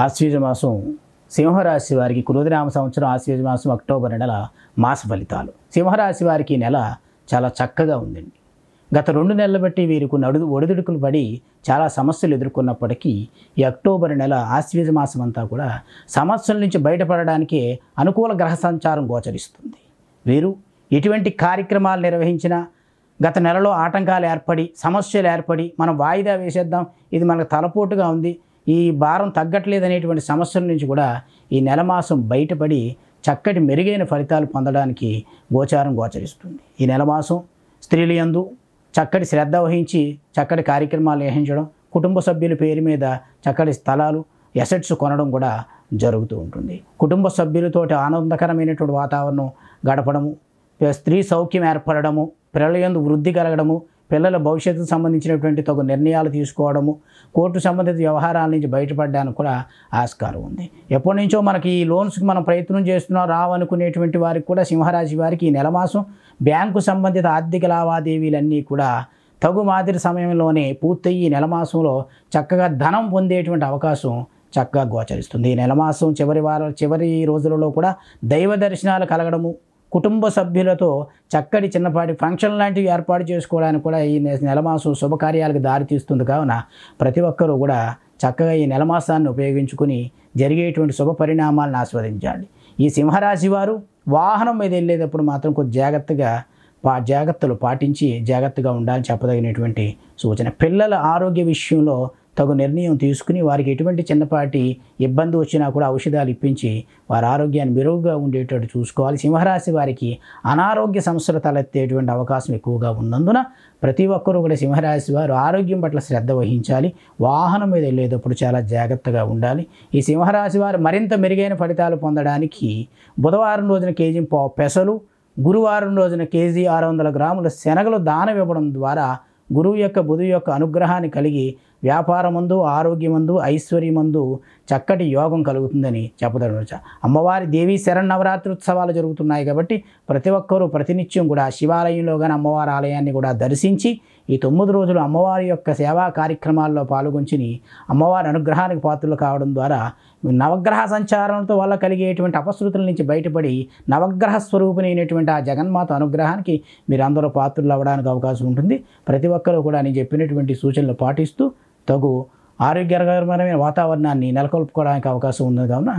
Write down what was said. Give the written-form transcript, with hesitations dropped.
ఆశ్వీజ మాసం సింహరాశి వారికి క్రోధినామ సంవత్సరం ఆశ్వీజ మాసం అక్టోబర్ నెల మాస ఫలితాలు. సింహరాశి వారికి ఈ నెల చాలా చక్కగా ఉందండి. గత 2 నెలలు బట్టి వీరికి ఒడిదుడుకులు పడి చాలా సమస్యలు ఎదుర్కొన్నప్పటికీ ఈ అక్టోబర్ నెల ఆశ్వీజ మాసం అంతా కూడా సమస్యల నుంచి బయటపడడానికి అనుకూల గ్రహ సంచారం గోచరిస్తుంది. వీరు ఎటువంటి కార్యక్రమాలు నిర్వహించినా గత నెలలో ఆటంకాలు ఏర్పడి సమస్యలు ఏర్పడి మనం వాయిదా వేసేద్దాం, ఇది మనకు తలపోటుగా ఉంది, ఈ భారం తగ్గట్లేదు అనేటువంటి సమస్యల నుంచి కూడా ఈ నెల మాసం బయటపడి చక్కటి మెరుగైన ఫలితాలు పొందడానికి గోచరిస్తుంది. ఈ నెల మాసం స్త్రీల యందు చక్కటి శ్రద్ధ వహించి చక్కటి కార్యక్రమాలు నిర్వహించడం, కుటుంబ సభ్యుల పేరు మీద చక్కటి స్థలాలు ఎసెట్స్ కొనడం కూడా జరుగుతూ ఉంటుంది. కుటుంబ సభ్యులతోటి ఆనందకరమైనటువంటి వాతావరణం గడపడము, స్త్రీ సౌఖ్యం ఏర్పడము, పిల్లల యందు వృద్ధి కలగడము, పిల్లల భవిష్యత్తుకు సంబంధించినటువంటి తగు నిర్ణయాలు తీసుకోవడము, కోర్టు సంబంధిత వ్యవహారాల నుంచి బయటపడడానికి కూడా ఆస్కారం ఉంది. ఎప్పటి నుంచో మనకి ఈ లోన్స్కి మనం ప్రయత్నం చేస్తున్నాం రావనుకునేటువంటి వారికి కూడా సింహరాశి వారికి ఈ నెల మాసం బ్యాంకు సంబంధిత ఆర్థిక లావాదేవీలన్నీ కూడా తగు మాదిరి సమయంలోనే పూర్తయి ఈ నెల మాసంలో చక్కగా ధనం పొందేటువంటి అవకాశం చక్కగా గోచరిస్తుంది. ఈ నెల మాసం చివరి రోజులలో కూడా దైవ దర్శనాలు కలగడము, కుటుంబ సభ్యులతో చక్కటి చిన్నపాటి ఫంక్షన్ లాంటివి ఏర్పాటు చేసుకోవడానికి కూడా ఈ నెల మాసం శుభకార్యాలకు దారితీస్తుంది. కావున ప్రతి ఒక్కరూ కూడా చక్కగా ఈ నెల మాసాన్ని ఉపయోగించుకుని జరిగేటువంటి శుభ పరిణామాలను ఆస్వాదించాలి. ఈ సింహరాశి వారు వాహనం మీద వెళ్ళేటప్పుడు మాత్రం కొంచెం జాగ్రత్తలు పాటించి జాగ్రత్తగా ఉండాలని చెప్పదగినటువంటి సూచన. పిల్లల ఆరోగ్య విషయంలో తగు నిర్ణయం తీసుకుని వారికి ఎటువంటి చిన్నపాటి ఇబ్బంది వచ్చినా కూడా ఔషధాలు ఇప్పించి వారి ఆరోగ్యాన్ని మెరుగుగా ఉండేటట్టు చూసుకోవాలి. సింహరాశి వారికి అనారోగ్య సమస్యలు తలెత్తేటువంటి అవకాశం ఎక్కువగా ఉన్నందున ప్రతి ఒక్కరూ కూడా సింహరాశి వారు ఆరోగ్యం పట్ల శ్రద్ధ వహించాలి. వాహనం మీద వెళ్ళేటప్పుడు చాలా జాగ్రత్తగా ఉండాలి. ఈ సింహరాశి వారు మరింత మెరుగైన ఫలితాలు పొందడానికి బుధవారం రోజున కేజీ పెసలు, గురువారం రోజున కేజీ 600 గ్రాముల శనగలు దానం ఇవ్వడం ద్వారా బుధువు యొక్క అనుగ్రహాన్ని కలిగి వ్యాపారమందు, ఆరోగ్యమందు, ఐశ్వర్యమందు చక్కటి యోగం కలుగుతుందని చెప్పదనవచ్చు. అమ్మవారి దేవీ శరన్నవరాత్రి ఉత్సవాలు జరుగుతున్నాయి కాబట్టి ప్రతి ఒక్కరూ ప్రతినిత్యం కూడా శివాలయంలో కానీ అమ్మవారి ఆలయాన్ని కూడా దర్శించి ఈ 9 రోజులు అమ్మవారి యొక్క సేవా కార్యక్రమాల్లో పాల్గొంచి అమ్మవారి అనుగ్రహానికి పాత్రలు కావడం ద్వారా నవగ్రహ సంచారంతో వల్ల కలిగేటువంటి అపశృతుల నుంచి బయటపడి నవగ్రహ స్వరూపిణైనటువంటి ఆ జగన్మాత అనుగ్రహానికి మీరు అందరూ పాత్రలు అవ్వడానికి అవకాశం ఉంటుంది. ప్రతి ఒక్కరూ కూడా నేను చెప్పినటువంటి సూచనలు పాటిస్తూ తగు ఆరోగ్యకరమైన వాతావరణాన్ని నెలకొల్పుకోవడానికి అవకాశం ఉంది. కావున